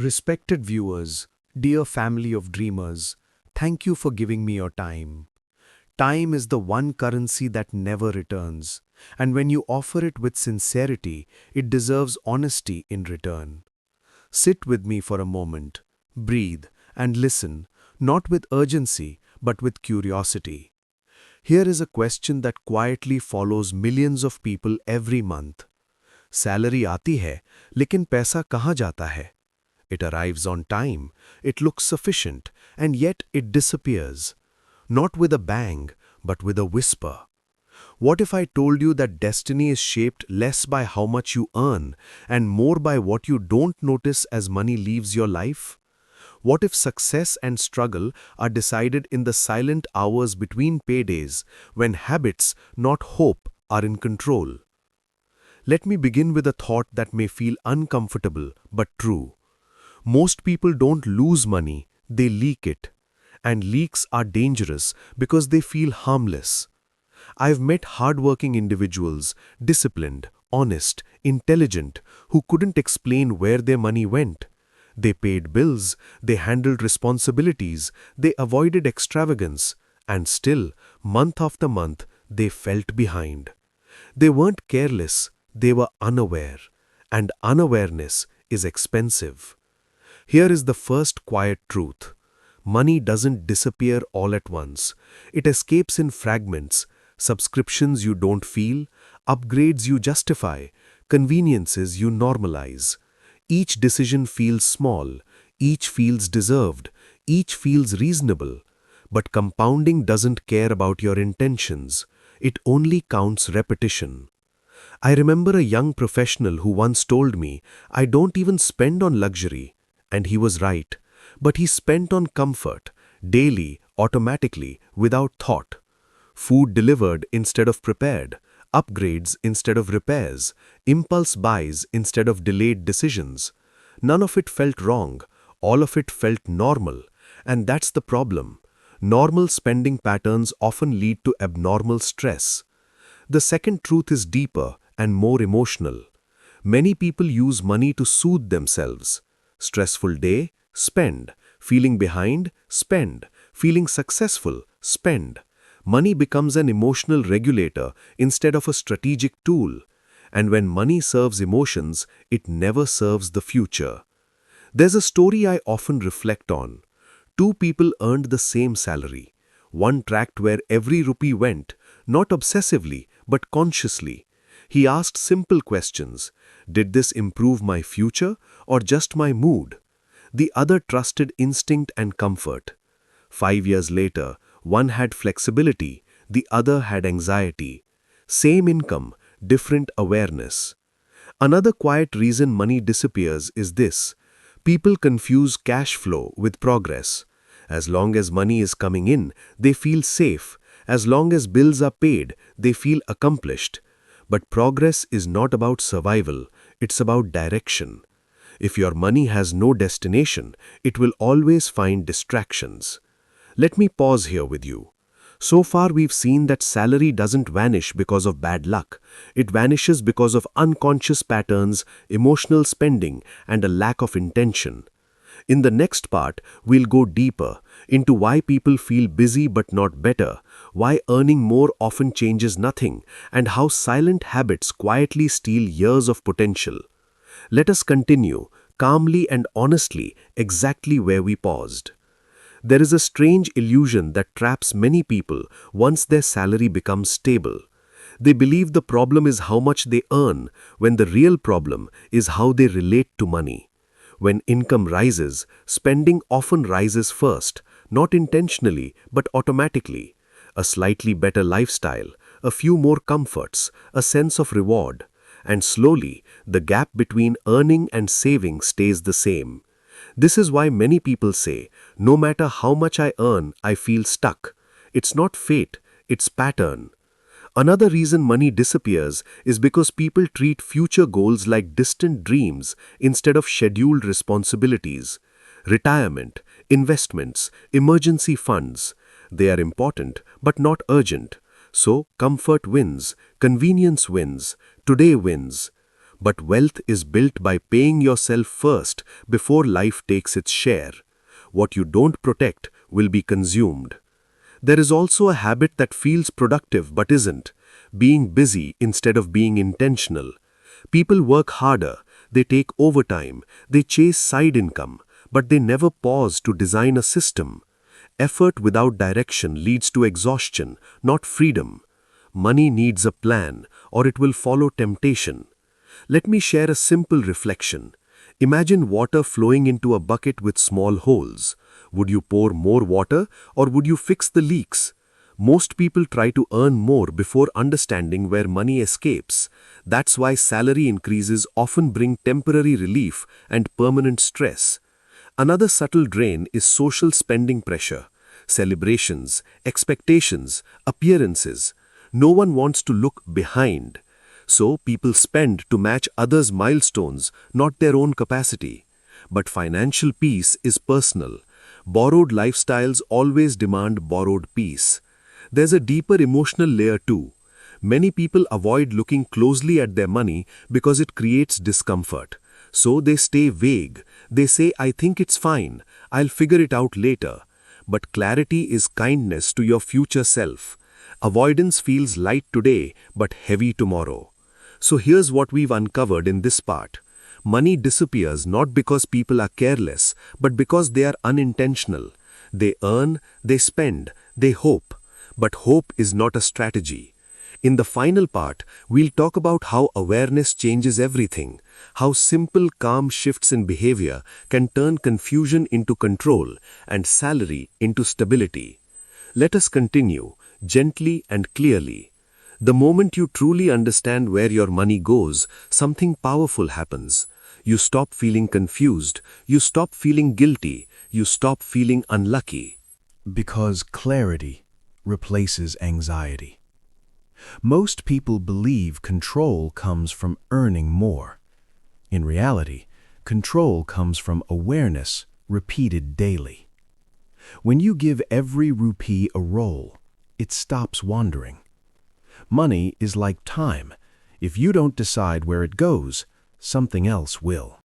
Respected viewers, dear family of dreamers, thank you for giving me your time. Time is the one currency that never returns, and when you offer it with sincerity, it deserves honesty in return. Sit with me for a moment, breathe, and listen, not with urgency, but with curiosity. Here is a question that quietly follows millions of people every month. Salary आती है, लेकिन पैसा कहाँ जाता है? It arrives on time, it looks sufficient, and yet it disappears. Not with a bang, but with a whisper. What if I told you that destiny is shaped less by how much you earn and more by what you don't notice as money leaves your life? What if success and struggle are decided in the silent hours between paydays, when habits, not hope, are in control? Let me begin with a thought that may feel uncomfortable but true. Most people don't lose money, they leak it. And leaks are dangerous because they feel harmless. I've met hardworking individuals, disciplined, honest, intelligent, who couldn't explain where their money went. They paid bills, they handled responsibilities, they avoided extravagance, and still, month after month, they felt behind. They weren't careless, they were unaware, and unawareness is expensive. Here is the first quiet truth. Money doesn't disappear all at once. It escapes in fragments, subscriptions you don't feel, upgrades you justify, conveniences you normalize. Each decision feels small, each feels deserved, each feels reasonable. But compounding doesn't care about your intentions. It only counts repetition. I remember a young professional who once told me, "I don't even spend on luxury." And he was right. But he spent on comfort, daily, automatically, without thought. Food delivered instead of prepared, upgrades instead of repairs, impulse buys instead of delayed decisions. None of it felt wrong, all of it felt normal. And that's the problem. Normal spending patterns often lead to abnormal stress. The second truth is deeper and more emotional. Many people use money to soothe themselves. Stressful day? Spend. Feeling behind? Spend. Feeling successful? Spend. Money becomes an emotional regulator instead of a strategic tool. And when money serves emotions, it never serves the future. There's a story I often reflect on. Two people earned the same salary. One tracked where every rupee went, not obsessively, but consciously. He asked simple questions. Did this improve my future or just my mood? The other trusted instinct and comfort. 5 years later, one had flexibility, the other had anxiety. Same income, different awareness. Another quiet reason money disappears is this. People confuse cash flow with progress. As long as money is coming in, they feel safe. As long as bills are paid, they feel accomplished. But progress is not about survival, it's about direction. If your money has no destination, it will always find distractions. Let me pause here with you. So far we've seen that salary doesn't vanish because of bad luck. It vanishes because of unconscious patterns, emotional spending, and a lack of intention. In the next part, we'll go deeper into why people feel busy but not better, why earning more often changes nothing, and how silent habits quietly steal years of potential. Let us continue, calmly and honestly, exactly where we paused. There is a strange illusion that traps many people once their salary becomes stable. They believe the problem is how much they earn, when the real problem is how they relate to money. When income rises, spending often rises first, not intentionally but automatically. A slightly better lifestyle, a few more comforts, a sense of reward. And slowly, the gap between earning and saving stays the same. This is why many people say, no matter how much I earn, I feel stuck. It's not fate, it's pattern. Another reason money disappears is because people treat future goals like distant dreams instead of scheduled responsibilities. Retirement, investments, emergency funds. They are important but not urgent. So comfort wins, convenience wins, today wins. But wealth is built by paying yourself first before life takes its share. What you don't protect will be consumed. There is also a habit that feels productive but isn't, being busy instead of being intentional. People work harder, they take overtime, they chase side income, but they never pause to design a system. Effort without direction leads to exhaustion, not freedom. Money needs a plan, or it will follow temptation. Let me share a simple reflection. Imagine water flowing into a bucket with small holes. Would you pour more water, or would you fix the leaks? Most people try to earn more before understanding where money escapes. That's why salary increases often bring temporary relief and permanent stress. Another subtle drain is social spending pressure. Celebrations, expectations, appearances. No one wants to look behind. So people spend to match others' milestones, not their own capacity. But financial peace is personal. Borrowed lifestyles always demand borrowed peace. There's a deeper emotional layer too. Many people avoid looking closely at their money because it creates discomfort. So they stay vague. They say, I think it's fine. I'll figure it out later. But clarity is kindness to your future self. Avoidance feels light today, but heavy tomorrow. So here's what we've uncovered in this part. Money disappears not because people are careless, but because they are unintentional. They earn, they spend, they hope. But hope is not a strategy. In the final part, we'll talk about how awareness changes everything, how simple, calm shifts in behavior can turn confusion into control and salary into stability. Let us continue, gently and clearly. The moment you truly understand where your money goes, something powerful happens. You stop feeling confused, you stop feeling guilty, you stop feeling unlucky. Because clarity replaces anxiety. Most people believe control comes from earning more. In reality, control comes from awareness repeated daily. When you give every rupee a role, it stops wandering. Money is like time. If you don't decide where it goes, something else will.